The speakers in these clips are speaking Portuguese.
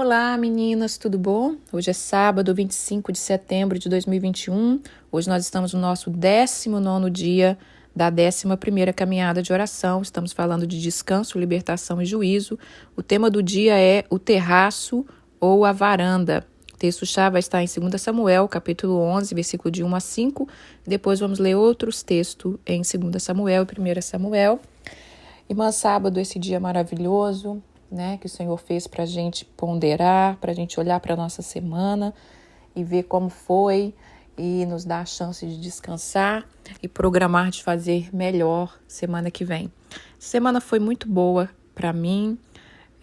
Olá, meninas, tudo bom? Hoje é sábado, 25 de setembro de 2021. Hoje nós estamos no nosso 19º dia da 11ª caminhada de oração. Estamos falando de descanso, libertação e juízo. O tema do dia é o terraço ou a varanda. O texto-chave vai estar em 2 Samuel, capítulo 11, versículo de 1 a 5. Depois vamos ler outros textos em 2 Samuel e 1 Samuel. Irmã, sábado, esse dia maravilhoso, né, que o Senhor fez para a gente ponderar, para a gente olhar para a nossa semana e ver como foi e nos dar a chance de descansar e programar de fazer melhor semana que vem. Semana foi muito boa para mim,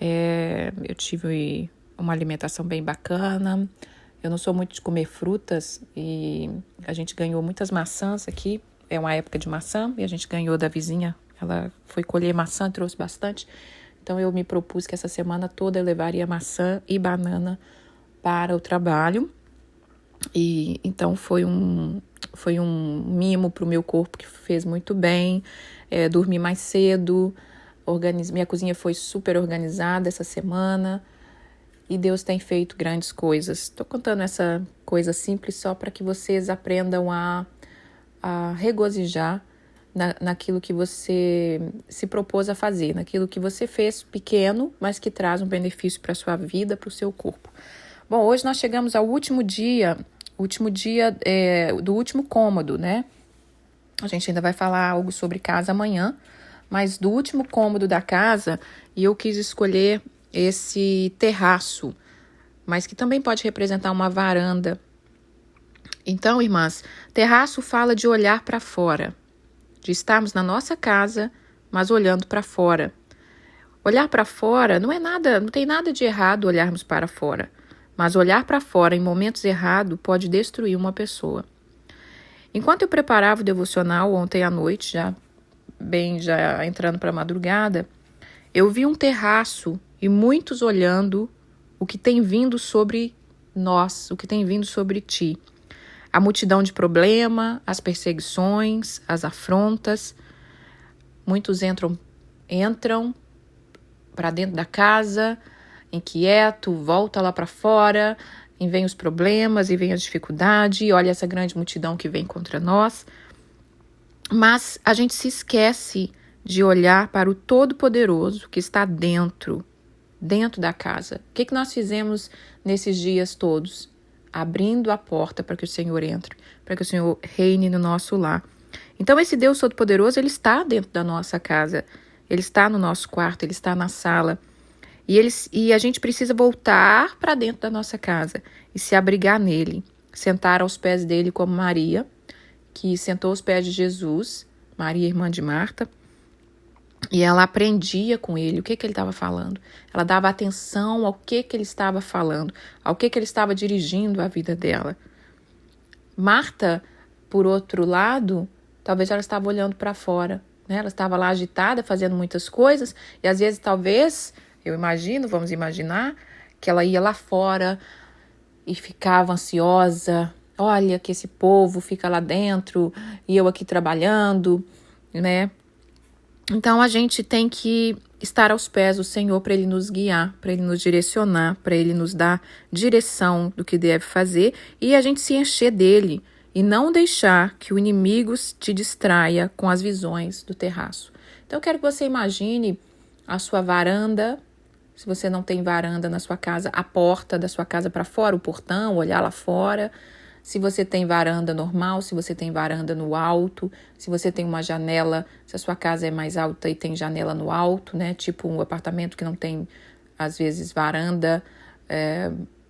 eu tive uma alimentação bem bacana, eu não sou muito de comer frutas e a gente ganhou muitas maçãs aqui, é uma época de maçã e a gente ganhou da vizinha, ela foi colher maçã, trouxe bastante. Então, eu me propus que essa semana toda eu levaria maçã e banana para o trabalho. E então, foi um mimo para o meu corpo que fez muito bem. Dormi mais cedo, minha cozinha foi super organizada essa semana. E Deus tem feito grandes coisas. Estou contando essa coisa simples só para que vocês aprendam a regozijar naquilo que você se propôs a fazer, naquilo que você fez pequeno, mas que traz um benefício para a sua vida, para o seu corpo. Bom, hoje nós chegamos ao último dia do último cômodo, né? A gente ainda vai falar algo sobre casa amanhã, mas do último cômodo da casa, e eu quis escolher esse terraço, mas que também pode representar uma varanda. Então, irmãs, terraço fala de olhar para fora, de estarmos na nossa casa, mas olhando para fora. Olhar para fora não tem nada de errado olharmos para fora, mas olhar para fora em momentos errados pode destruir uma pessoa. Enquanto eu preparava o devocional ontem à noite, já entrando para a madrugada, eu vi um terraço e muitos olhando o que tem vindo sobre nós, o que tem vindo sobre ti. A multidão de problema, as perseguições, as afrontas. Muitos entram para dentro da casa, inquieto, volta lá para fora, e vem os problemas, e vem as dificuldades, e olha essa grande multidão que vem contra nós. Mas a gente se esquece de olhar para o Todo-Poderoso que está dentro da casa. O que nós fizemos nesses dias todos? Abrindo a porta para que o Senhor entre, para que o Senhor reine no nosso lar. Então, esse Deus Todo-Poderoso, ele está dentro da nossa casa, ele está no nosso quarto, ele está na sala. E a gente precisa voltar para dentro da nossa casa e se abrigar nele, sentar aos pés dele como Maria, que sentou aos pés de Jesus, Maria, irmã de Marta, e ela aprendia com ele o que ele estava falando. Ela dava atenção ao que ele estava falando, ao que ele estava dirigindo a vida dela. Marta, por outro lado, talvez ela estava olhando para fora, né? Ela estava lá agitada, fazendo muitas coisas, e às vezes, talvez, vamos imaginar, que ela ia lá fora e ficava ansiosa. Olha que esse povo fica lá dentro e eu aqui trabalhando, né? Então, a gente tem que estar aos pés do Senhor para Ele nos guiar, para Ele nos direcionar, para Ele nos dar direção do que deve fazer e a gente se encher dEle e não deixar que o inimigo te distraia com as visões do terraço. Então, eu quero que você imagine a sua varanda, se você não tem varanda na sua casa, a porta da sua casa para fora, o portão, olhar lá fora. Se você tem varanda normal, se você tem varanda no alto, se você tem uma janela, se a sua casa é mais alta e tem janela no alto, né? Tipo um apartamento que não tem, às vezes, varanda,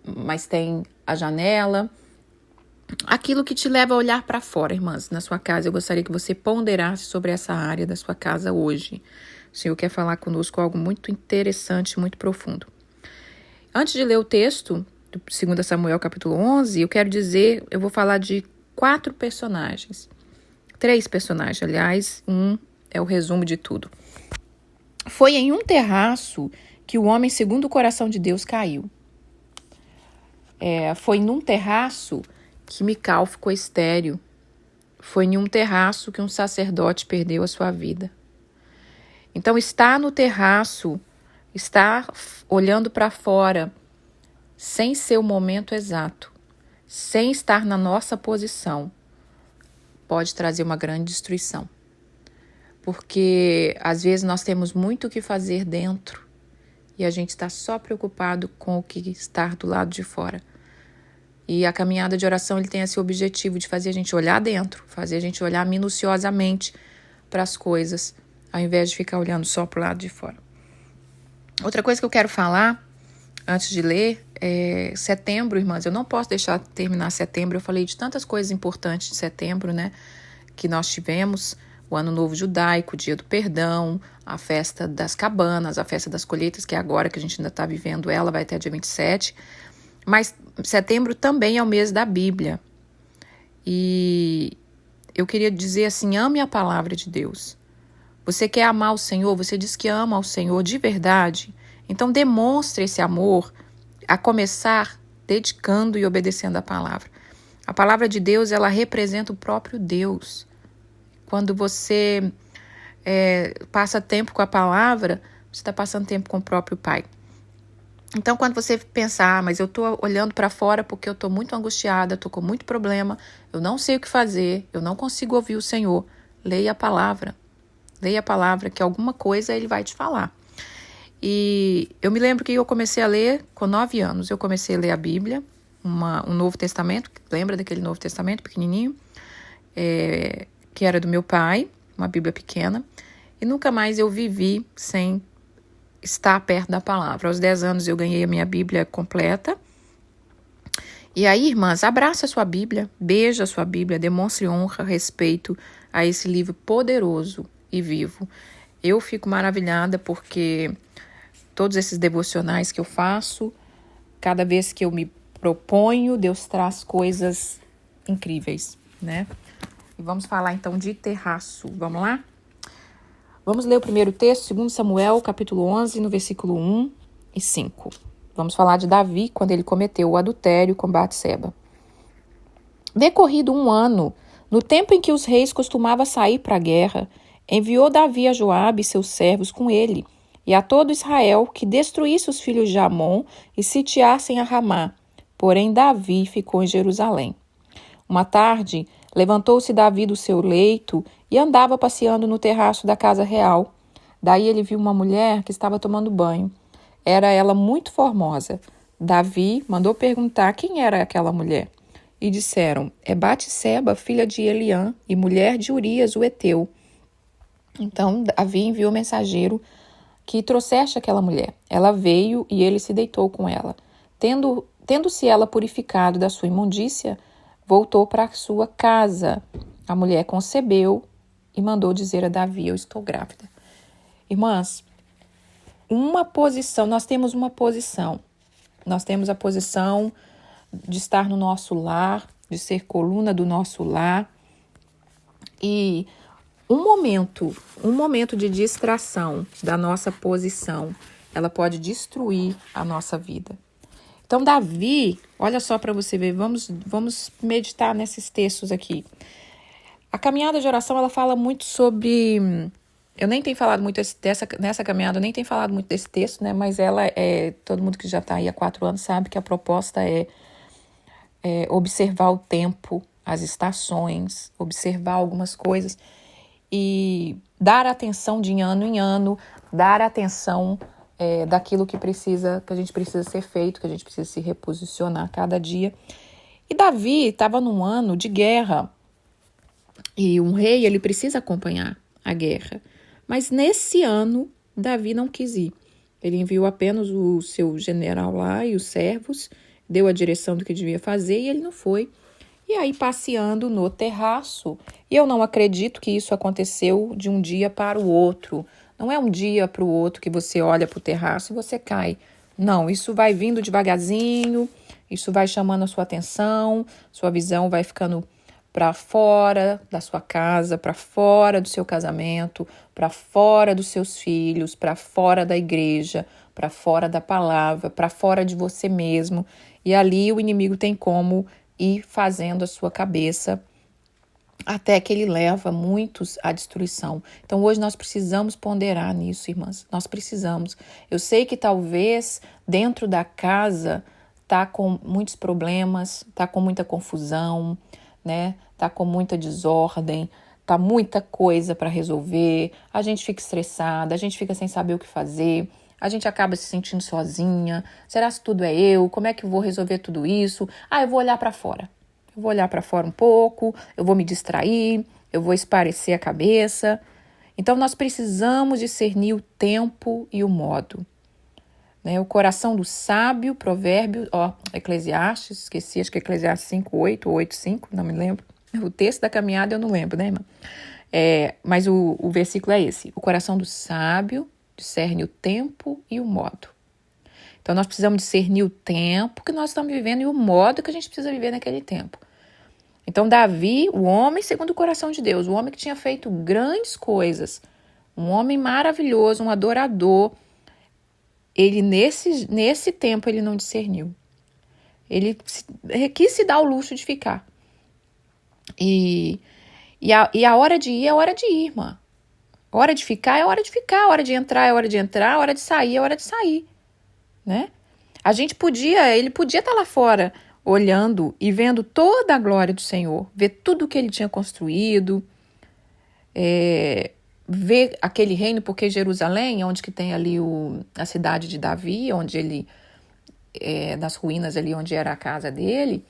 mas tem a janela. Aquilo que te leva a olhar para fora, irmãs, na sua casa. Eu gostaria que você ponderasse sobre essa área da sua casa hoje. O Senhor quer falar conosco algo muito interessante, muito profundo. Antes de ler o texto, 2 Samuel capítulo 11, eu vou falar de 4 personagens. 3 personagens, aliás, é o resumo de tudo. Foi em um terraço que o homem segundo o coração de Deus caiu. Foi num terraço que Mical ficou estéril. Foi em um terraço que um sacerdote perdeu a sua vida. Então, estar no terraço, estar olhando para fora, sem ser o momento exato, sem estar na nossa posição, pode trazer uma grande destruição. Porque às vezes nós temos muito o que fazer dentro e a gente está só preocupado com o que está do lado de fora. E a caminhada de oração ele tem esse objetivo de fazer a gente olhar dentro, fazer a gente olhar minuciosamente para as coisas, ao invés de ficar olhando só para o lado de fora. Outra coisa que eu quero falar, antes de ler, é setembro, irmãs. Eu não posso deixar terminar setembro. Eu falei de tantas coisas importantes de setembro, né? Que nós tivemos. O Ano Novo Judaico, o Dia do Perdão, a Festa das Cabanas, a Festa das Colheitas, que é agora que a gente ainda está vivendo ela, vai até dia 27. Mas setembro também é o mês da Bíblia. E eu queria dizer assim, ame a palavra de Deus. Você quer amar o Senhor? Você diz que ama o Senhor de verdade? Então demonstre esse amor a começar dedicando e obedecendo a palavra. A palavra de Deus, ela representa o próprio Deus. Quando você passa tempo com a palavra, você está passando tempo com o próprio Pai. Então, quando você pensar, mas eu estou olhando para fora porque eu estou muito angustiada, estou com muito problema, eu não sei o que fazer, eu não consigo ouvir o Senhor, leia a palavra. Leia a palavra, que alguma coisa Ele vai te falar. E eu me lembro que eu comecei a ler com 9 anos. Eu comecei a ler a Bíblia, um Novo Testamento, lembra daquele Novo Testamento pequenininho? Que era do meu pai, uma Bíblia pequena. E nunca mais eu vivi sem estar perto da palavra. Aos 10 anos eu ganhei a minha Bíblia completa. E aí, irmãs, abraça a sua Bíblia, beija a sua Bíblia, demonstre honra, respeito a esse livro poderoso e vivo. Eu fico maravilhada porque todos esses devocionais que eu faço, cada vez que eu me proponho, Deus traz coisas incríveis, né? E vamos falar então de terraço. Vamos lá? Vamos ler o primeiro texto, 2 Samuel, capítulo 11, no versículo 1 e 5. Vamos falar de Davi quando ele cometeu o adultério com Batseba. Decorrido 1 ano, no tempo em que os reis costumavam sair para a guerra, enviou Davi a Joabe e seus servos com ele, e a todo Israel que destruísse os filhos de Amon e sitiassem a Ramá. Porém, Davi ficou em Jerusalém. Uma tarde, levantou-se Davi do seu leito e andava passeando no terraço da casa real. Daí ele viu uma mulher que estava tomando banho. Era ela muito formosa. Davi mandou perguntar quem era aquela mulher. E disseram, é Batseba, filha de Eliã e mulher de Urias, o heteu. Então Davi enviou mensageiro que trouxesse aquela mulher. Ela veio e ele se deitou com ela. Tendo-se ela purificado da sua imundícia, voltou para a sua casa. A mulher concebeu e mandou dizer a Davi, eu estou grávida. Irmãs, nós temos uma posição. Nós temos a posição de estar no nosso lar, de ser coluna do nosso lar. E um momento de distração da nossa posição, ela pode destruir a nossa vida. Então, Davi, olha só para você ver, vamos meditar nesses textos aqui. A caminhada de oração, ela fala muito sobre... Eu nem tenho falado muito nessa caminhada, eu nem tenho falado muito desse texto, né? Mas todo mundo que já está aí há 4 anos sabe que a proposta é observar o tempo, as estações, observar algumas coisas e dar atenção de ano em ano, dar atenção daquilo que a gente precisa ser feito, que a gente precisa se reposicionar cada dia. E Davi estava num ano de guerra e um rei, ele precisa acompanhar a guerra. Mas nesse ano, Davi não quis ir. Ele enviou apenas o seu general lá e os servos, deu a direção do que devia fazer e ele não foi. E aí, passeando no terraço, e eu não acredito que isso aconteceu de um dia para o outro. Não é um dia para o outro que você olha para o terraço e você cai. Não, isso vai vindo devagarzinho, isso vai chamando a sua atenção, sua visão vai ficando para fora da sua casa, para fora do seu casamento, para fora dos seus filhos, para fora da igreja, para fora da palavra, para fora de você mesmo. E ali o inimigo tem como ir fazendo a sua cabeça até que ele leva muitos à destruição. Então hoje nós precisamos ponderar nisso, irmãs. Nós precisamos. Eu sei que talvez dentro da casa está com muitos problemas, está com muita confusão, né? Está com muita desordem, tá muita coisa para resolver, a gente fica estressada, a gente fica sem saber o que fazer, a gente acaba se sentindo sozinha. Será que tudo é eu? Como é que eu vou resolver tudo isso? Eu vou olhar para fora. Eu vou olhar para fora um pouco, eu vou me distrair, eu vou espairecer a cabeça. Então, nós precisamos discernir o tempo e o modo. Né? O coração do sábio, provérbio, Eclesiastes, esqueci, acho que é Eclesiastes 5:8 ou 8:5, não me lembro. O texto da caminhada eu não lembro, né, irmã? Mas o versículo é esse. O coração do sábio discerne o tempo e o modo. Então, nós precisamos discernir o tempo que nós estamos vivendo e o modo que a gente precisa viver naquele tempo. Então, Davi, o homem segundo o coração de Deus, o homem que tinha feito grandes coisas, um homem maravilhoso, um adorador, ele nesse tempo ele não discerniu. Ele quis se dar o luxo de ficar. E a hora de ir é hora de ir, irmã. Hora de ficar é hora de ficar, hora de entrar é hora de entrar, hora de sair é hora de sair, né? Ele podia estar lá fora olhando e vendo toda a glória do Senhor, ver tudo que ele tinha construído, ver aquele reino, porque Jerusalém, onde que tem ali a cidade de Davi, onde ele, nas ruínas ali onde era a casa dele,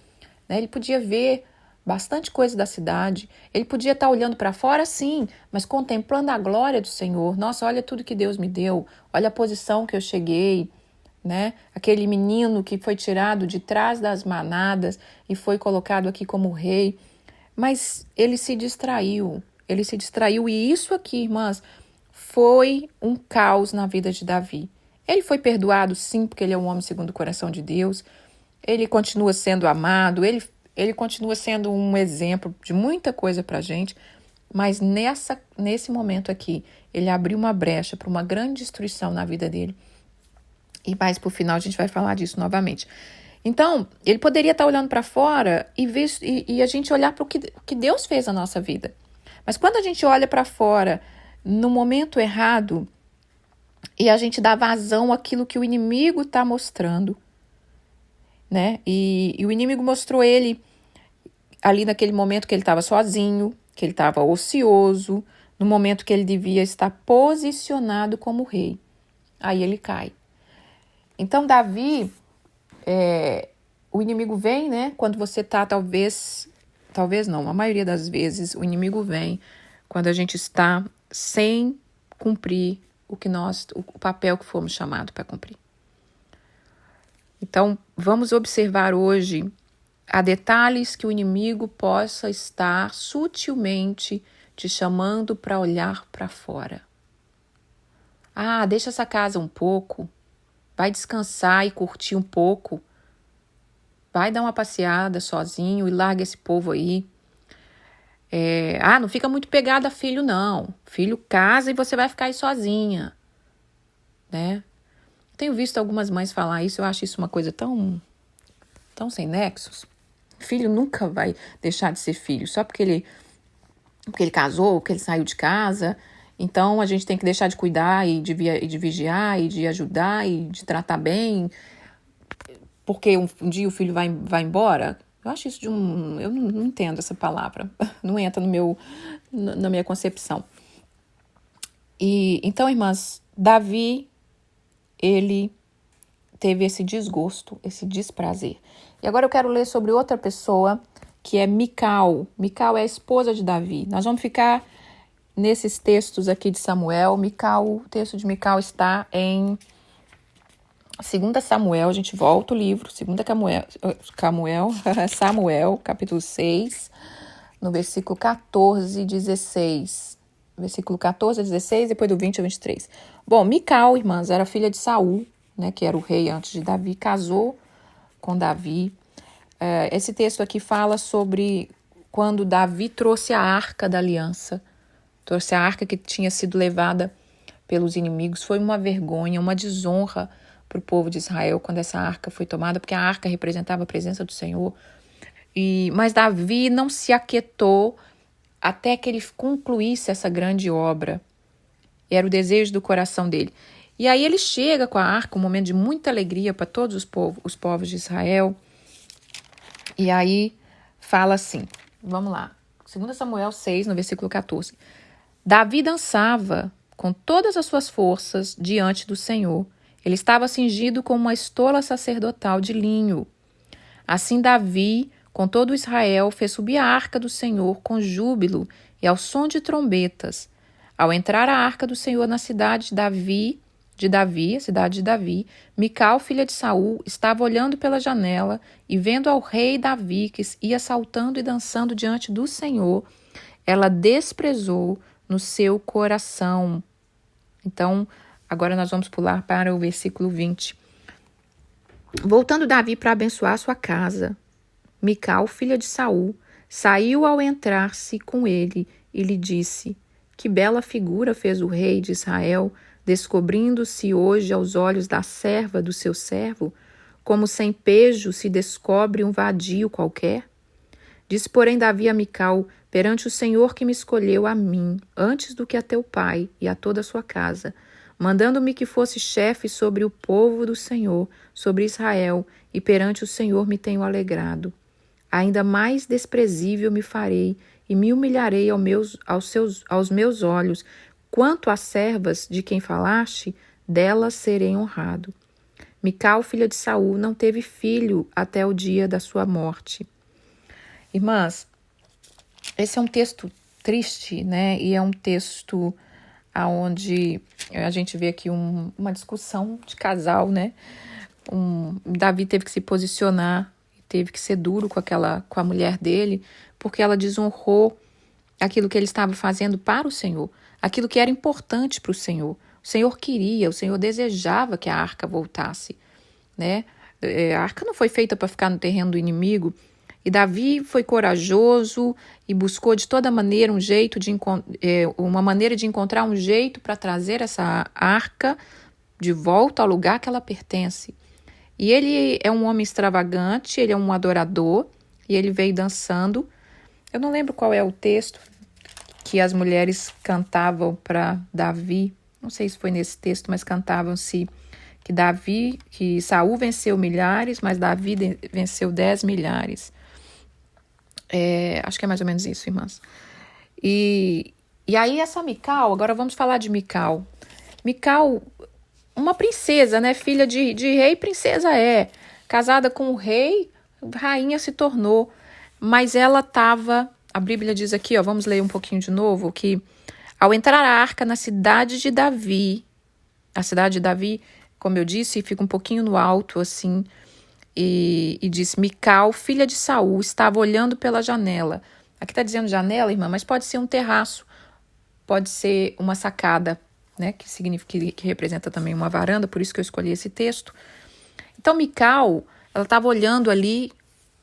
né, ele podia ver bastante coisa da cidade, ele podia estar olhando para fora, sim, mas contemplando a glória do Senhor. Nossa, olha tudo que Deus me deu, olha a posição que eu cheguei, né? Aquele menino que foi tirado de trás das manadas e foi colocado aqui como rei, mas ele se distraiu, e isso aqui, irmãs, foi um caos na vida de Davi. Ele foi perdoado, sim, porque ele é um homem segundo o coração de Deus, ele continua sendo amado, ele continua sendo um exemplo de muita coisa pra gente, mas nesse momento aqui, ele abriu uma brecha para uma grande destruição na vida dele. E mais pro final a gente vai falar disso novamente. Então, ele poderia estar olhando para fora e a gente olhar para o que Deus fez na nossa vida. Mas quando a gente olha para fora no momento errado e a gente dá vazão àquilo que o inimigo está mostrando, né? E o inimigo mostrou ele ali naquele momento que ele estava sozinho, que ele estava ocioso, no momento que ele devia estar posicionado como rei. Aí ele cai. Então, Davi, o inimigo vem, né? Quando você está, talvez não, a maioria das vezes, o inimigo vem quando a gente está sem cumprir o papel que fomos chamados para cumprir. Então, vamos observar hoje há detalhes que o inimigo possa estar sutilmente te chamando para olhar para fora. Deixa essa casa um pouco, vai descansar e curtir um pouco, vai dar uma passeada sozinho e larga esse povo aí. Não fica muito pegada a filho, não. Filho casa e você vai ficar aí sozinha, né? Tenho visto algumas mães falar isso, eu acho isso uma coisa tão sem nexos. Filho nunca vai deixar de ser filho, só porque ele casou, porque ele saiu de casa. Então, a gente tem que deixar de cuidar e de vigiar e de ajudar e de tratar bem, porque um dia o filho vai embora. Eu acho isso eu não entendo essa palavra, não entra na minha concepção. E então, irmãs, Davi, ele teve esse desgosto, esse desprazer. E agora eu quero ler sobre outra pessoa, que é Mical. Mical é a esposa de Davi. Nós vamos ficar nesses textos aqui de Samuel. O texto de Mical está em 2 Samuel, a gente volta o livro, 2 Samuel, capítulo 6, no versículo 14 e 16. Versículo 14 a 16, depois do 20 a 23. Bom, Mical, irmãs, era filha de Saul, né, que era o rei antes de Davi, casou com Davi. Esse texto aqui fala sobre quando Davi trouxe a arca da aliança, trouxe a arca que tinha sido levada pelos inimigos. Foi uma vergonha, uma desonra para o povo de Israel quando essa arca foi tomada, porque a arca representava a presença do Senhor. Mas Davi não se aquietou até que ele concluísse essa grande obra. Era o desejo do coração dele. E aí ele chega com a arca, um momento de muita alegria para todos os povos de Israel. E aí fala assim, vamos lá, 2 Samuel 6, no versículo 14. Davi dançava com todas as suas forças diante do Senhor. Ele estava cingido com uma estola sacerdotal de linho. Assim Davi, com todo Israel, fez subir a arca do Senhor com júbilo e ao som de trombetas. Ao entrar a arca do Senhor na cidade a cidade de Davi, Mical, filha de Saul, estava olhando pela janela e vendo ao rei Davi que ia saltando e dançando diante do Senhor, ela desprezou no seu coração. Então, agora nós vamos pular para o versículo 20. Voltando Davi para abençoar sua casa, Mical, filha de Saul, saiu ao entrar-se com ele e lhe disse: Que bela figura fez o rei de Israel, descobrindo-se hoje aos olhos da serva do seu servo, como sem pejo se descobre um vadio qualquer? Disse, porém, Davi a Mical: Perante o Senhor que me escolheu a mim, antes do que a teu pai e a toda a sua casa, mandando-me que fosse chefe sobre o povo do Senhor, sobre Israel, e perante o Senhor me tenho alegrado. Ainda mais desprezível me farei, e me humilharei aos meus olhos. Quanto às servas de quem falaste, delas serei honrado. Mical, filha de Saul, não teve filho até o dia da sua morte. Irmãs, esse é um texto triste, né? E é um texto onde a gente vê aqui uma discussão de casal, né? Davi teve que se posicionar, teve que ser duro com a mulher dele, porque ela desonrou aquilo que ele estava fazendo para o Senhor, aquilo que era importante para o Senhor. O Senhor queria, o Senhor desejava que a arca voltasse, né? A arca não foi feita para ficar no terreno do inimigo. E Davi foi corajoso e buscou de toda maneira uma maneira de encontrar um jeito para trazer essa arca de volta ao lugar que ela pertence. E ele é um homem extravagante, ele é um adorador, e ele veio dançando. Eu não lembro qual é o texto que as mulheres cantavam para Davi, não sei se foi nesse texto, mas cantavam-se que Saul venceu milhares, mas Davi venceu 10 milhares. Acho que é mais ou menos isso, irmãs. E aí essa Mical, agora vamos falar de Mical. Mical, uma princesa, né? Filha de rei, princesa casada com o rei, rainha se tornou. Mas ela estava, a Bíblia diz aqui, vamos ler um pouquinho de novo, que ao entrar a arca na cidade de Davi, a cidade de Davi, como eu disse, fica um pouquinho no alto, assim, e diz, Mical, filha de Saul, estava olhando pela janela. Aqui está dizendo janela, irmã, mas pode ser um terraço, pode ser uma sacada, né, que significa que representa também uma varanda, por isso que eu escolhi esse texto. Então, Mical, ela estava olhando ali,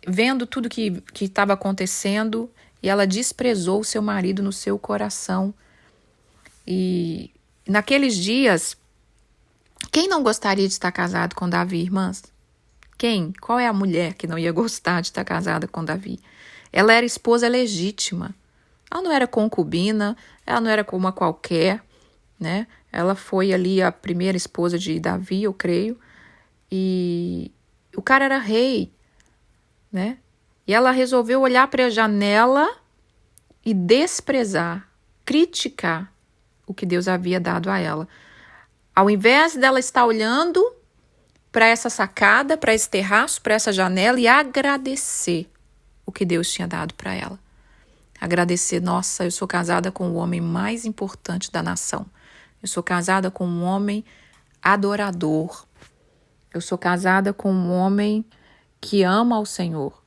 vendo tudo que estava acontecendo, e ela desprezou o seu marido no seu coração. E naqueles dias, quem não gostaria de estar casado com Davi, irmãs? Quem? Qual é a mulher que não ia gostar de estar casada com Davi? Ela era esposa legítima. Ela não era concubina, ela não era como uma qualquer, né? Ela foi ali a primeira esposa de Davi, eu creio. E o cara era rei, né? E ela resolveu olhar para a janela e desprezar, criticar o que Deus havia dado a ela. Ao invés dela estar olhando para essa sacada, para esse terraço, para essa janela e agradecer o que Deus tinha dado para ela. Agradecer, nossa, eu sou casada com o homem mais importante da nação. Eu sou casada com um homem adorador. Eu sou casada com um homem que ama ao Senhor.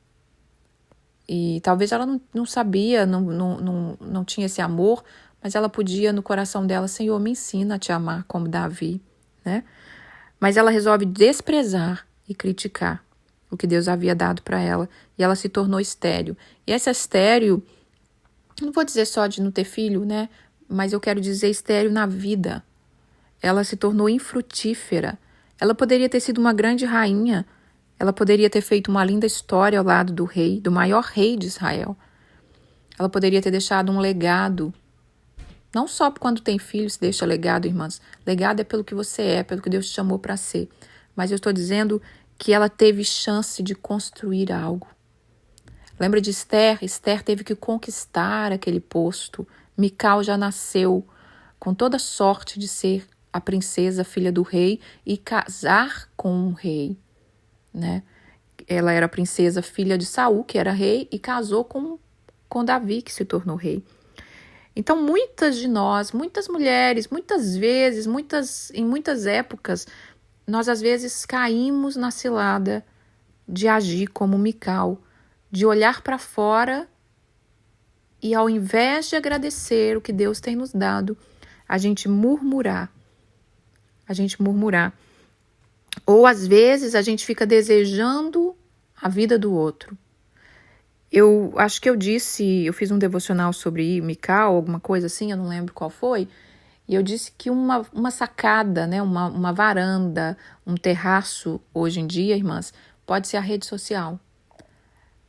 E talvez ela não sabia, não tinha esse amor, mas ela podia no coração dela, Senhor, me ensina a te amar como Davi, né? Mas ela resolve desprezar e criticar o que Deus havia dado para ela. E ela se tornou estéril. E essa estéril, não vou dizer só de não ter filho, né? Mas eu quero dizer estéril na vida. Ela se tornou infrutífera. Ela poderia ter sido uma grande rainha. Ela poderia ter feito uma linda história ao lado do rei, do maior rei de Israel. Ela poderia ter deixado um legado. Não só quando tem filho se deixa legado, irmãs. Legado é pelo que você é, pelo que Deus te chamou para ser. Mas eu estou dizendo que ela teve chance de construir algo. Lembra de Esther? Esther teve que conquistar aquele posto. Mical já nasceu com toda sorte de ser a princesa, filha do rei, e casar com um rei, né? Ela era princesa, filha de Saul, que era rei, e casou com Davi, que se tornou rei. Então, muitas de nós, muitas mulheres, muitas vezes, em muitas épocas, nós às vezes caímos na cilada de agir como Mical, de olhar para fora e, ao invés de agradecer o que Deus tem nos dado, a gente murmurar. Ou às vezes a gente fica desejando a vida do outro. Eu acho que eu fiz um devocional sobre Mical, alguma coisa assim, eu não lembro qual foi, e eu disse que uma sacada, né, uma varanda, um terraço, hoje em dia, irmãs, pode ser a rede social,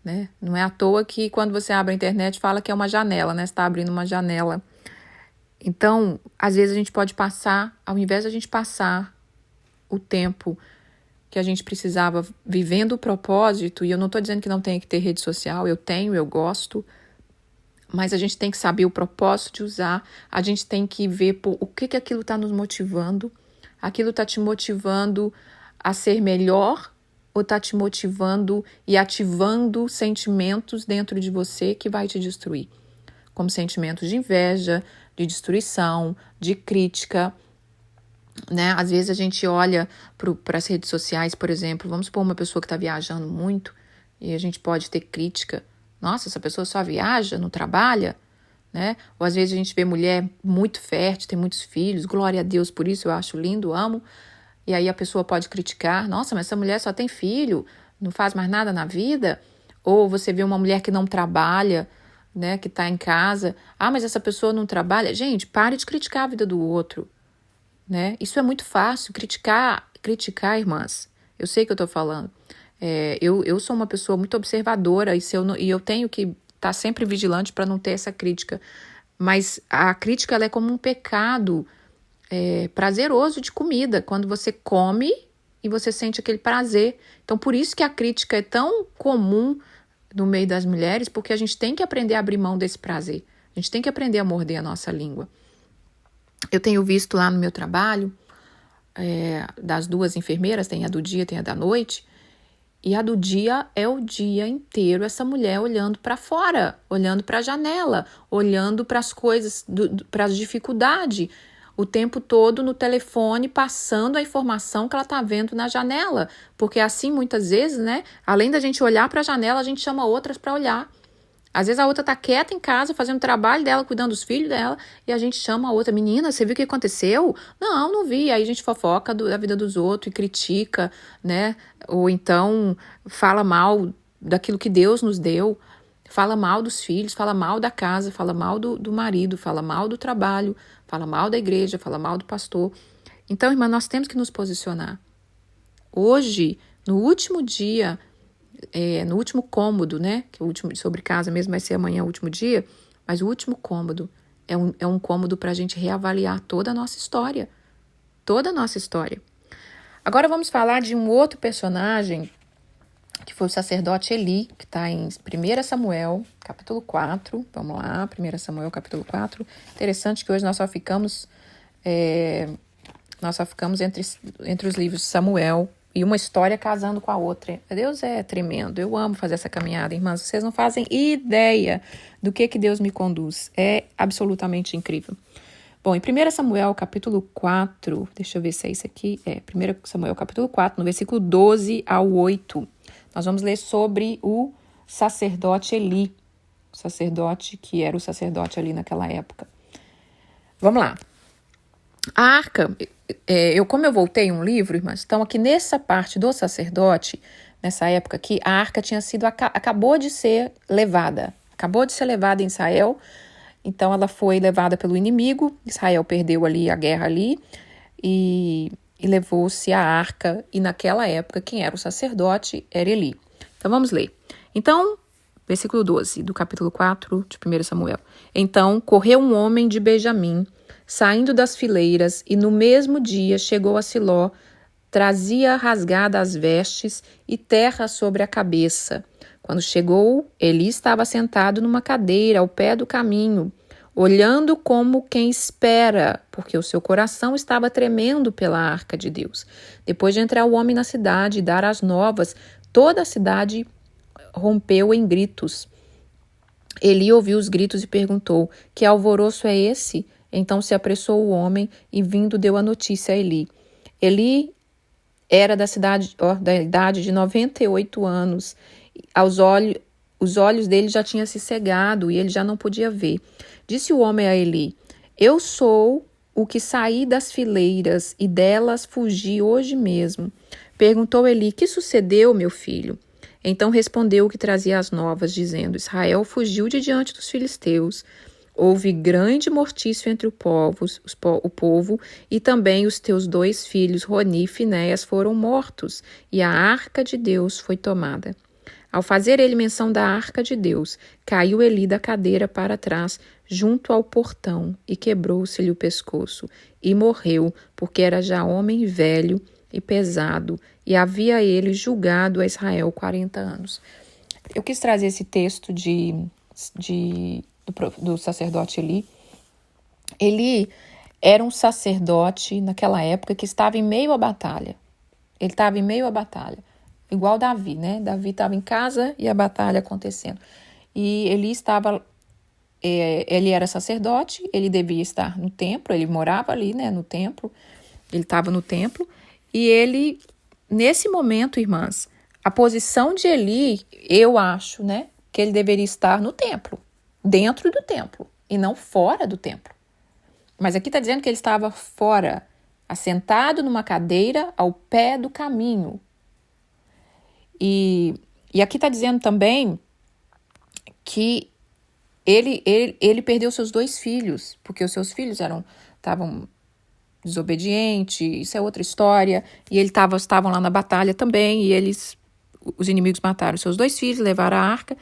né? Não é à toa que quando você abre a internet fala que é uma janela, né? Você está abrindo uma janela. Então, às vezes a gente pode passar, ao invés de a gente passar o tempo que a gente precisava vivendo o propósito, e eu não estou dizendo que não tenha que ter rede social, eu gosto, mas a gente tem que saber o propósito de usar, a gente tem que ver o que aquilo está nos motivando, aquilo está te motivando a ser melhor ou está te motivando e ativando sentimentos dentro de você que vai te destruir, como sentimentos de inveja, de destruição, de crítica, né? Às vezes a gente olha para as redes sociais, por exemplo, vamos supor uma pessoa que está viajando muito e a gente pode ter crítica. Nossa, essa pessoa só viaja, não trabalha, né? Ou às vezes a gente vê mulher muito fértil, tem muitos filhos, glória a Deus por isso, eu acho lindo, amo. E aí a pessoa pode criticar, nossa, mas essa mulher só tem filho, não faz mais nada na vida. Ou você vê uma mulher que não trabalha, né, que está em casa. Ah, mas essa pessoa não trabalha. Gente, pare de criticar a vida do outro. Né? Isso é muito fácil, criticar, irmãs. Eu sei que eu estou falando. Eu sou uma pessoa muito observadora e eu tenho que estar sempre vigilante para não ter essa crítica. Mas a crítica ela é como um pecado prazeroso de comida, quando você come e você sente aquele prazer. Então, por isso que a crítica é tão comum no meio das mulheres, porque a gente tem que aprender a abrir mão desse prazer. A gente tem que aprender a morder a nossa língua. Eu tenho visto lá no meu trabalho, das duas enfermeiras, tem a do dia, tem a da noite, e a do dia é o dia inteiro essa mulher olhando para fora, olhando para a janela, olhando para as coisas, para as dificuldades, o tempo todo no telefone, passando a informação que ela está vendo na janela, porque assim muitas vezes, né, além da gente olhar para a janela, a gente chama outras para olhar. Às vezes a outra tá quieta em casa, fazendo o trabalho dela, cuidando dos filhos dela, e a gente chama a outra, menina, você viu o que aconteceu? Não vi. Aí a gente fofoca da vida dos outros e critica, né? Ou então fala mal daquilo que Deus nos deu, fala mal dos filhos, fala mal da casa, fala mal do marido, fala mal do trabalho, fala mal da igreja, fala mal do pastor. Então, irmã, nós temos que nos posicionar. Hoje, no último dia, no último cômodo, né? Que o último sobre casa mesmo vai ser amanhã o último dia, mas o último cômodo é um cômodo para a gente reavaliar toda a nossa história. Toda a nossa história. Agora vamos falar de um outro personagem, que foi o sacerdote Eli, que está em 1 Samuel, capítulo 4. Vamos lá, 1 Samuel, capítulo 4. Interessante que hoje nós só ficamos entre os livros de Samuel e uma história casando com a outra. Deus é tremendo. Eu amo fazer essa caminhada, irmãs. Vocês não fazem ideia do que Deus me conduz. É absolutamente incrível. Bom, em 1 Samuel, capítulo 4, deixa eu ver se é isso aqui. 1 Samuel, capítulo 4, no versículo 12 ao 8. Nós vamos ler sobre o sacerdote Eli. O sacerdote que era o sacerdote ali naquela época. Vamos lá. A arca, como eu voltei um livro, irmãs, então aqui nessa parte do sacerdote, nessa época aqui, a arca acabou de ser levada em Israel, então ela foi levada pelo inimigo, Israel perdeu ali a guerra ali, e levou-se a arca, e naquela época quem era o sacerdote era Eli. Então vamos ler. Então Versículo 12 do capítulo 4 de 1 Samuel. Então correu um homem de Benjamim, saindo das fileiras, e no mesmo dia chegou a Siló, trazia rasgadas as vestes e terra sobre a cabeça. Quando chegou, Eli estava sentado numa cadeira ao pé do caminho, olhando como quem espera, porque o seu coração estava tremendo pela arca de Deus. Depois de entrar o homem na cidade e dar as novas, toda a cidade rompeu em gritos. Eli ouviu os gritos e perguntou: que alvoroço é esse? Então se apressou o homem e, vindo, deu a notícia a Eli. Eli era da idade de 98 anos. Os olhos dele já tinham se cegado e ele já não podia ver. Disse o homem a Eli: eu sou o que saí das fileiras e delas fugi hoje mesmo. Perguntou Eli: que sucedeu, meu filho? Então respondeu o que trazia as novas, dizendo: Israel fugiu de diante dos filisteus. Houve grande mortício entre o povo, e também os teus 2 filhos, Roni e Finéias, foram mortos, e a arca de Deus foi tomada. Ao fazer ele menção da arca de Deus, caiu Eli da cadeira para trás, junto ao portão, e quebrou-se-lhe o pescoço, e morreu, porque era já homem velho e pesado, e havia ele julgado a Israel 40 anos. Eu quis trazer esse texto do sacerdote Eli. Eli era um sacerdote naquela época que estava em meio à batalha. Ele estava em meio à batalha. Igual Davi, né? Davi estava em casa e a batalha acontecendo. E Eli estava... ele era sacerdote, ele devia estar no templo, ele morava ali, né, no templo. Ele estava no templo. E ele, nesse momento, irmãs, a posição de Eli, eu acho, né, que ele deveria estar no templo, dentro do templo, e não fora do templo. Mas aqui está dizendo que ele estava fora, assentado numa cadeira ao pé do caminho. E aqui está dizendo também que ele perdeu seus 2 filhos, porque os seus filhos estavam desobedientes, isso é outra história, e estavam lá na batalha também, e os inimigos mataram seus 2 filhos, levaram a arca.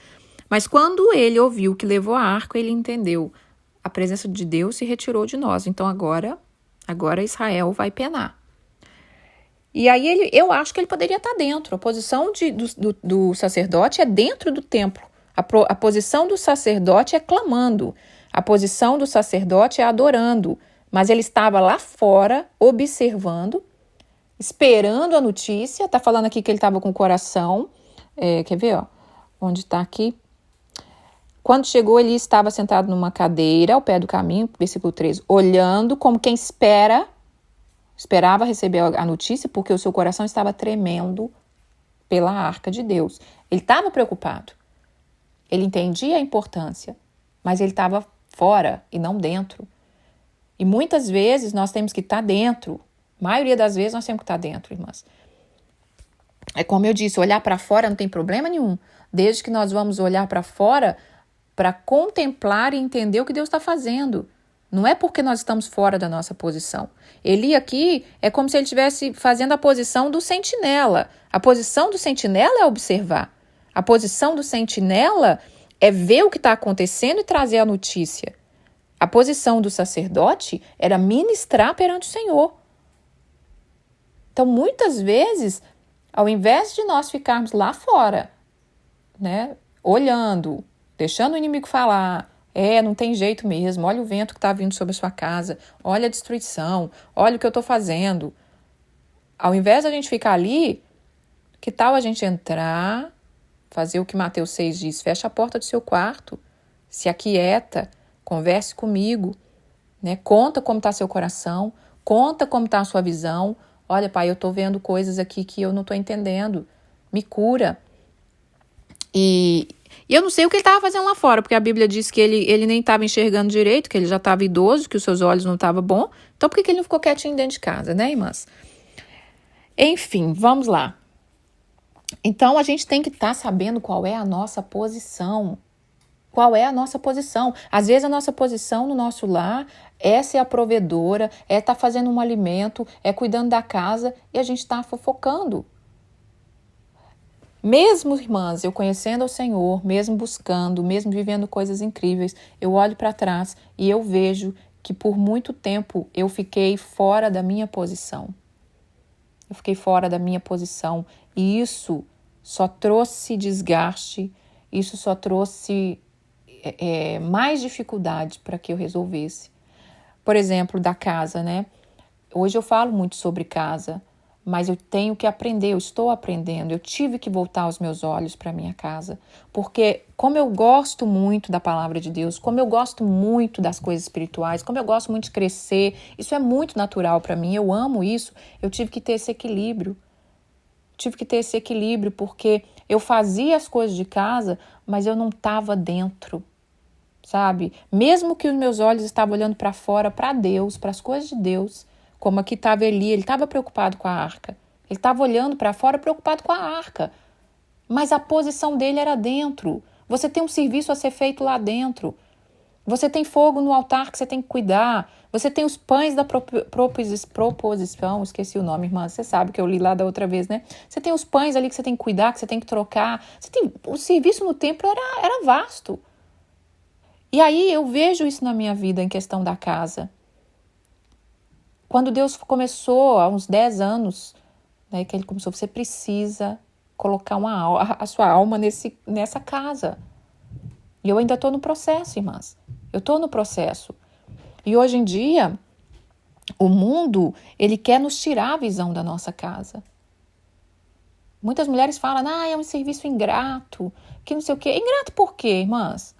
Mas quando ele ouviu que levou a arca, ele entendeu: a presença de Deus se retirou de nós, então agora Israel vai penar. E aí eu acho que ele poderia estar dentro. A posição do sacerdote é dentro do templo. A posição do sacerdote é clamando. A posição do sacerdote é adorando. Mas ele estava lá fora, observando, esperando a notícia. Está falando aqui que ele estava com o coração. Quer ver? Onde está aqui? Quando chegou, ele estava sentado numa cadeira ao pé do caminho, versículo 13, olhando como quem esperava receber a notícia, porque o seu coração estava tremendo pela arca de Deus. Ele estava preocupado. Ele entendia a importância, mas ele estava fora e não dentro. E muitas vezes nós temos que estar dentro. A maioria das vezes nós temos que estar dentro, irmãs. É como eu disse, olhar para fora não tem problema nenhum. Desde que nós vamos olhar para fora para contemplar e entender o que Deus está fazendo. Não é porque nós estamos fora da nossa posição. Eli aqui é como se ele estivesse fazendo a posição do sentinela. A posição do sentinela é observar. A posição do sentinela é ver o que está acontecendo e trazer a notícia. A posição do sacerdote era ministrar perante o Senhor. Então, muitas vezes, ao invés de nós ficarmos lá fora, né, olhando, deixando o inimigo falar, não tem jeito mesmo, olha o vento que está vindo sobre a sua casa, olha a destruição, olha o que eu estou fazendo. Ao invés de a gente ficar ali, que tal a gente entrar, fazer o que Mateus 6 diz, fecha a porta do seu quarto, se aquieta, converse comigo, né? Conta como está seu coração, conta como está a sua visão. Olha, pai, eu estou vendo coisas aqui que eu não estou entendendo, me cura. E eu não sei o que ele estava fazendo lá fora, porque a Bíblia diz que ele nem estava enxergando direito, que ele já estava idoso, que os seus olhos não estavam bons. Então, por que ele não ficou quietinho dentro de casa, né, irmãs? Enfim, vamos lá. Então, a gente tem que estar sabendo qual é a nossa posição. Qual é a nossa posição? Às vezes, a nossa posição no nosso lar é ser a provedora, é estar fazendo um alimento, é cuidando da casa, e a gente está fofocando. Mesmo, irmãs, eu conhecendo o Senhor, mesmo buscando, mesmo vivendo coisas incríveis, eu olho para trás e eu vejo que por muito tempo eu fiquei fora da minha posição. Eu fiquei fora da minha posição e isso só trouxe desgaste, isso só trouxe mais dificuldade para que eu resolvesse. Por exemplo, da casa, né? Hoje eu falo muito sobre casa, mas eu tenho que aprender, eu estou aprendendo, eu tive que voltar os meus olhos para a minha casa, porque como eu gosto muito da palavra de Deus, como eu gosto muito das coisas espirituais, como eu gosto muito de crescer, isso é muito natural para mim, eu amo isso, eu tive que ter esse equilíbrio. Tive que ter esse equilíbrio porque eu fazia as coisas de casa, mas eu não estava dentro, sabe? Mesmo que os meus olhos estavam olhando para fora, para Deus, para as coisas de Deus, como aqui estava Eli, ele estava preocupado com a arca. Ele estava olhando para fora preocupado com a arca. Mas a posição dele era dentro. Você tem um serviço a ser feito lá dentro. Você tem fogo no altar que você tem que cuidar. Você tem os pães da proposição, esqueci o nome, irmã. Você sabe que eu li lá da outra vez, né? Você tem os pães ali que você tem que cuidar, que você tem que trocar. O serviço no templo era vasto. E aí eu vejo isso na minha vida em questão da casa. Quando Deus começou, há uns 10 anos, né, que ele começou, você precisa colocar a sua alma nessa casa. E eu ainda estou no processo, irmãs. Eu estou no processo. E hoje em dia, o mundo, ele quer nos tirar a visão da nossa casa. Muitas mulheres falam, é um serviço ingrato, que não sei o quê. Ingrato por quê, irmãs?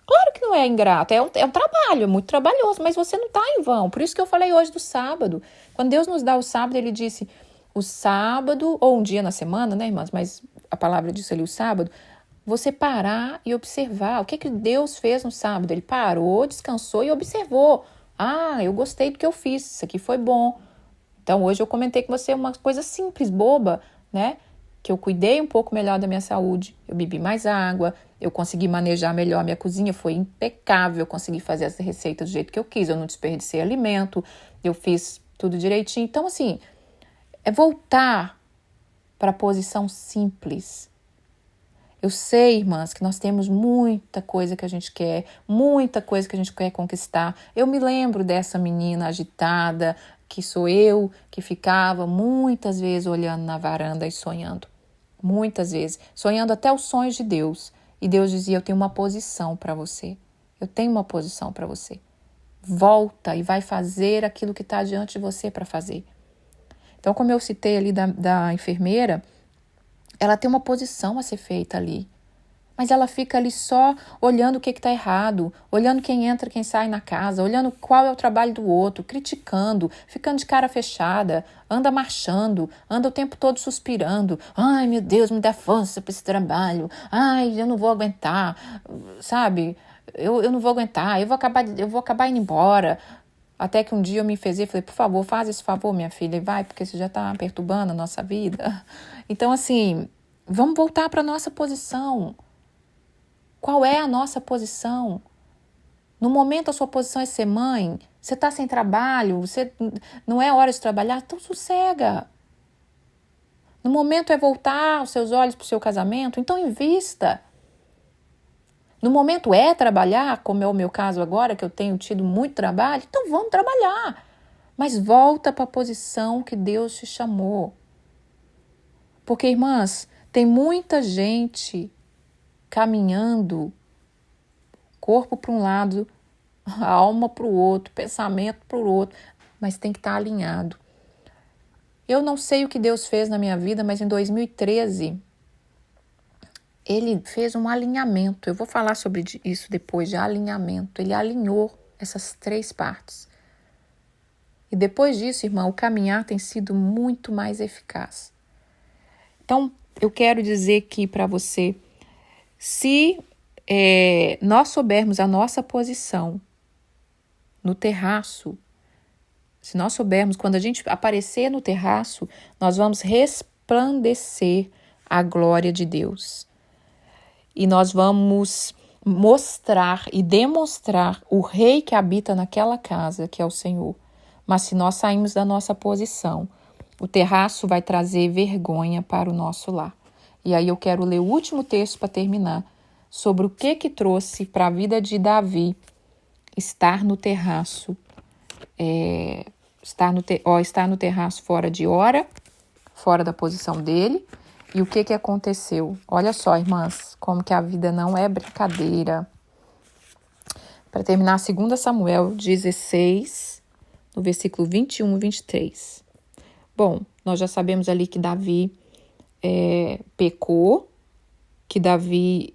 Claro que não é ingrato, é um trabalho, é muito trabalhoso, mas você não está em vão. Por isso que eu falei hoje do sábado. Quando Deus nos dá o sábado, ele disse, o sábado, ou um dia na semana, né, irmãs? Mas a palavra diz ali, o sábado, você parar e observar. O que Deus fez no sábado? Ele parou, descansou e observou. Eu gostei do que eu fiz, isso aqui foi bom. Então, hoje eu comentei com você uma coisa simples, boba, né? Que eu cuidei um pouco melhor da minha saúde, eu bebi mais água, eu consegui manejar melhor a minha cozinha, foi impecável, eu consegui fazer essa receita do jeito que eu quis, eu não desperdicei alimento, eu fiz tudo direitinho. Então, assim, é voltar para a posição simples. Eu sei, irmãs, que nós temos muita coisa que a gente quer, muita coisa que a gente quer conquistar. Eu me lembro dessa menina agitada, que sou eu, que ficava muitas vezes olhando na varanda e sonhando. Muitas vezes, sonhando até os sonhos de Deus. E Deus dizia, eu tenho uma posição para você. Eu tenho uma posição para você. Volta e vai fazer aquilo que está diante de você para fazer. Então, como eu citei ali da enfermeira, ela tem uma posição a ser feita ali. Mas ela fica ali só olhando o que está errado, olhando quem entra, quem sai na casa, olhando qual é o trabalho do outro, criticando, ficando de cara fechada, anda marchando, anda o tempo todo suspirando. Ai, meu Deus, me dá força para esse trabalho. Ai, eu não vou aguentar, sabe? Eu não vou aguentar, eu vou acabar indo embora. Até que um dia eu me enfezei e falei, por favor, faz esse favor, minha filha, e vai, porque você já está perturbando a nossa vida. Então, assim, vamos voltar para a nossa posição. Qual é a nossa posição? No momento a sua posição é ser mãe, você está sem trabalho, não é hora de trabalhar, então sossega. No momento é voltar os seus olhos para o seu casamento, então invista. No momento é trabalhar, como é o meu caso agora, que eu tenho tido muito trabalho, então vamos trabalhar. Mas volta para a posição que Deus te chamou. Porque, irmãs, tem muita gente caminhando, corpo para um lado, a alma para o outro, pensamento para o outro, mas tem que estar alinhado. Eu não sei o que Deus fez na minha vida, mas em 2013, Ele fez um alinhamento. Eu vou falar sobre isso depois, de alinhamento. Ele alinhou essas 3 partes. E depois disso, irmão, o caminhar tem sido muito mais eficaz. Então, eu quero dizer aqui para você, se nós soubermos a nossa posição no terraço, se nós soubermos, quando a gente aparecer no terraço, nós vamos resplandecer a glória de Deus. E nós vamos mostrar e demonstrar o rei que habita naquela casa, que é o Senhor. Mas se nós sairmos da nossa posição, o terraço vai trazer vergonha para o nosso lar. E aí eu quero ler o último texto para terminar, sobre o que trouxe para a vida de Davi estar no terraço, estar no terraço fora de hora, fora da posição dele. E o que aconteceu? Olha só, irmãs, como que a vida não é brincadeira. Para terminar, 2 Samuel 16, no versículo 21 e 23. Bom, nós já sabemos ali que Davi pecou, que Davi,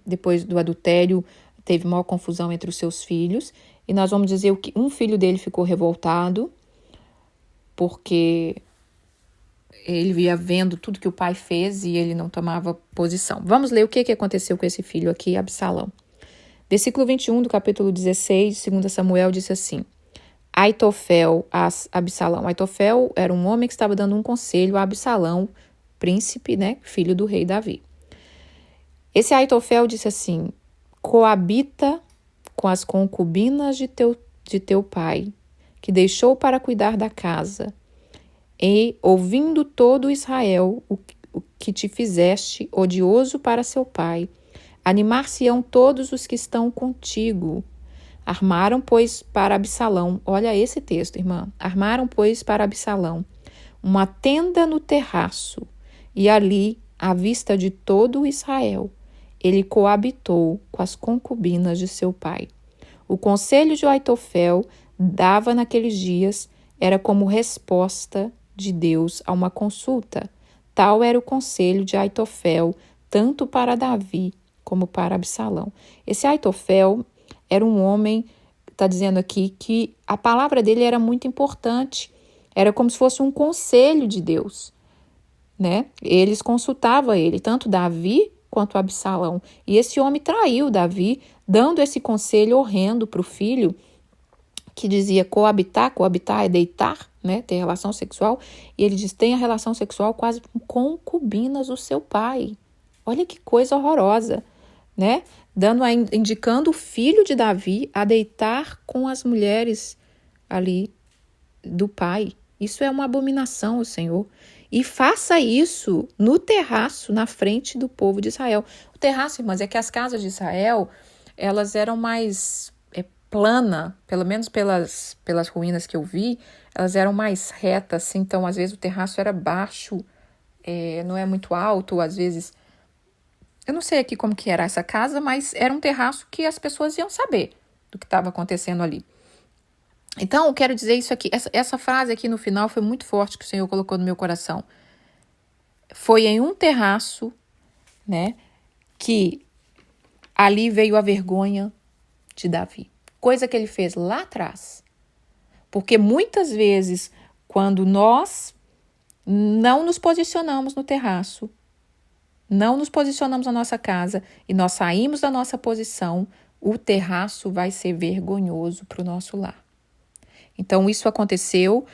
depois do adultério, teve maior confusão entre os seus filhos. E nós vamos dizer que um filho dele ficou revoltado, porque ele via vendo tudo que o pai fez e ele não tomava posição. Vamos ler o que aconteceu com esse filho aqui, Absalão. Versículo 21 do capítulo 16 de 2 Samuel disse assim: Aitofel a Absalão. Aitofel era um homem que estava dando um conselho a Absalão, príncipe, né, filho do rei Davi. Esse Aitofel disse assim: coabita com as concubinas de teu pai, que deixou para cuidar da casa, e ouvindo todo Israel o que te fizeste odioso para seu pai, animar-se-ão todos os que estão contigo. Armaram, pois, para Absalão, olha esse texto, irmã, armaram, pois, para Absalão uma tenda no terraço, e ali, à vista de todo Israel, ele coabitou com as concubinas de seu pai. O conselho de Aitofel dava naqueles dias era como resposta de Deus a uma consulta. Tal era o conselho de Aitofel, tanto para Davi como para Absalão. Esse Aitofel era um homem, está dizendo aqui, que a palavra dele era muito importante. Era como se fosse um conselho de Deus, né? Eles consultavam ele, tanto Davi quanto Absalão. E esse homem traiu Davi, dando esse conselho horrendo para o filho, que dizia coabitar é deitar, né? Ter relação sexual. E ele diz, tenha relação sexual quase com concubinas do seu pai. Olha que coisa horrorosa, né? Indicando o filho de Davi a deitar com as mulheres ali do pai. Isso é uma abominação ao Senhor. E faça isso no terraço, na frente do povo de Israel. O terraço, irmãs, é que as casas de Israel, elas eram mais plana, pelo menos pelas ruínas que eu vi, elas eram mais retas, assim, então às vezes o terraço era baixo, não é muito alto, às vezes. Eu não sei aqui como que era essa casa, mas era um terraço que as pessoas iam saber do que estava acontecendo ali. Então, eu quero dizer isso aqui. Essa frase aqui no final foi muito forte que o Senhor colocou no meu coração. Foi em um terraço, né, que ali veio a vergonha de Davi. Coisa que ele fez lá atrás. Porque muitas vezes, quando nós não nos posicionamos no terraço, não nos posicionamos na nossa casa e nós saímos da nossa posição, o terraço vai ser vergonhoso para o nosso lar. Então, isso aconteceu,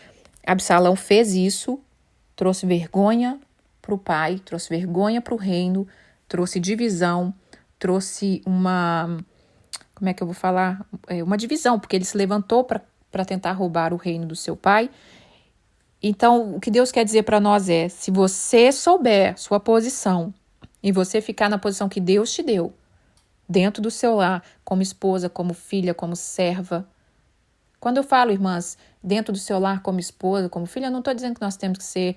Absalão fez isso, trouxe vergonha para o pai, trouxe vergonha para o reino, trouxe divisão, trouxe uma divisão, porque ele se levantou para tentar roubar o reino do seu pai. Então, o que Deus quer dizer para nós é, se você souber sua posição e você ficar na posição que Deus te deu, dentro do seu lar, como esposa, como filha, como serva. Quando eu falo, irmãs, dentro do seu lar como esposa, como filha, eu não estou dizendo que nós temos que ser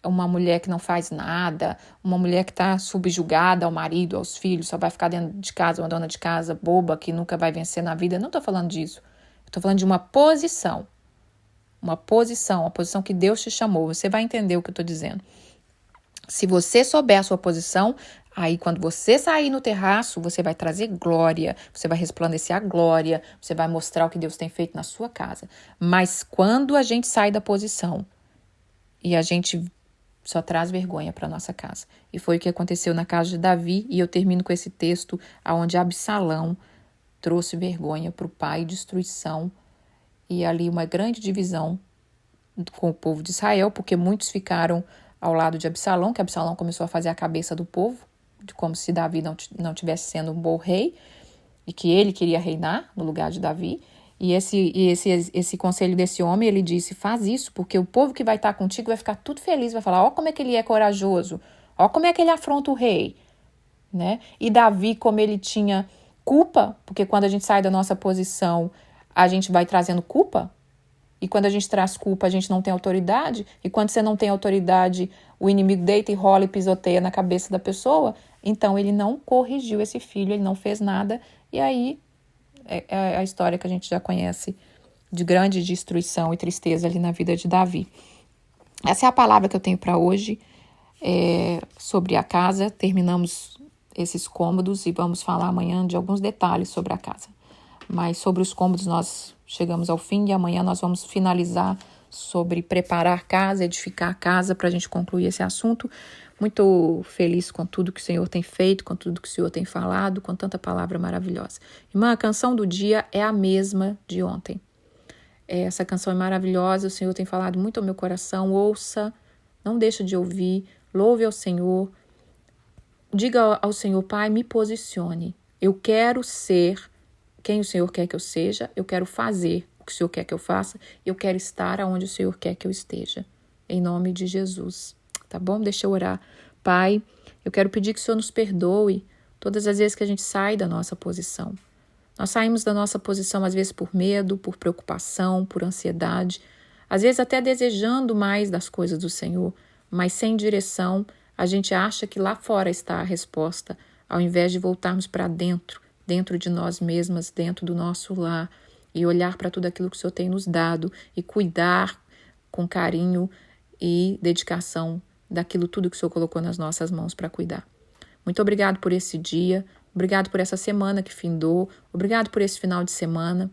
uma mulher que não faz nada, uma mulher que está subjugada ao marido, aos filhos, só vai ficar dentro de casa, uma dona de casa boba que nunca vai vencer na vida. Não estou falando disso. Estou falando de uma posição. Uma posição que Deus te chamou. Você vai entender o que eu estou dizendo. Se você souber a sua posição, aí quando você sair no terraço, você vai trazer glória, você vai resplandecer a glória, você vai mostrar o que Deus tem feito na sua casa. Mas quando a gente sai da posição e a gente só traz vergonha para nossa casa. E foi o que aconteceu na casa de Davi, e eu termino com esse texto onde Absalão trouxe vergonha para o pai, destruição, e ali uma grande divisão com o povo de Israel, porque muitos ficaram ao lado de Absalão, que Absalão começou a fazer a cabeça do povo, como se Davi não tivesse sendo um bom rei, e que ele queria reinar no lugar de Davi, E esse conselho desse homem, ele disse, faz isso, porque o povo que vai estar contigo vai ficar tudo feliz, vai falar, ó como é que ele é corajoso, ó como é que ele afronta o rei, né? E Davi, como ele tinha culpa, porque quando a gente sai da nossa posição, a gente vai trazendo culpa, e quando a gente traz culpa, a gente não tem autoridade, e quando você não tem autoridade, o inimigo deita e rola e pisoteia na cabeça da pessoa, então ele não corrigiu esse filho, ele não fez nada, e aí é a história que a gente já conhece de grande destruição e tristeza ali na vida de Davi. Essa é a palavra que eu tenho para hoje sobre a casa. Terminamos esses cômodos e vamos falar amanhã de alguns detalhes sobre a casa. Mas sobre os cômodos nós chegamos ao fim e amanhã nós vamos finalizar sobre preparar casa, edificar a casa para a gente concluir esse assunto. Muito feliz com tudo que o Senhor tem feito, com tudo que o Senhor tem falado, com tanta palavra maravilhosa. Irmã, a canção do dia é a mesma de ontem. Essa canção é maravilhosa, o Senhor tem falado muito ao meu coração. Ouça, não deixa de ouvir, louve ao Senhor. Diga ao Senhor, Pai, me posicione. Eu quero ser quem o Senhor quer que eu seja, eu quero fazer o que o Senhor quer que eu faça, eu quero estar aonde o Senhor quer que eu esteja. Em nome de Jesus. Tá bom? Deixa eu orar. Pai, eu quero pedir que o Senhor nos perdoe todas as vezes que a gente sai da nossa posição. Nós saímos da nossa posição às vezes por medo, por preocupação, por ansiedade, às vezes até desejando mais das coisas do Senhor, mas sem direção, a gente acha que lá fora está a resposta, ao invés de voltarmos para dentro de nós mesmas, dentro do nosso lar, e olhar para tudo aquilo que o Senhor tem nos dado e cuidar com carinho e dedicação daquilo tudo que o Senhor colocou nas nossas mãos para cuidar. Muito obrigado por esse dia, obrigado por essa semana que findou, obrigado por esse final de semana.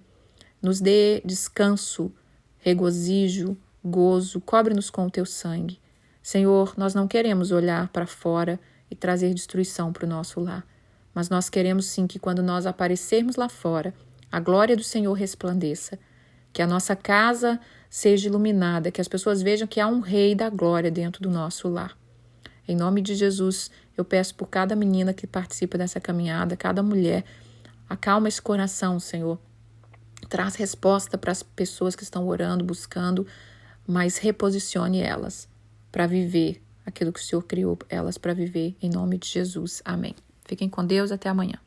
Nos dê descanso, regozijo, gozo, cobre-nos com o teu sangue. Senhor, nós não queremos olhar para fora e trazer destruição para o nosso lar, mas nós queremos sim que quando nós aparecermos lá fora, a glória do Senhor resplandeça, que a nossa casa seja iluminada, que as pessoas vejam que há um rei da glória dentro do nosso lar. Em nome de Jesus, eu peço por cada menina que participa dessa caminhada, cada mulher, acalma esse coração, Senhor. Traz resposta para as pessoas que estão orando, buscando, mas reposicione elas para viver aquilo que o Senhor criou elas para viver, em nome de Jesus. Amém. Fiquem com Deus, até amanhã.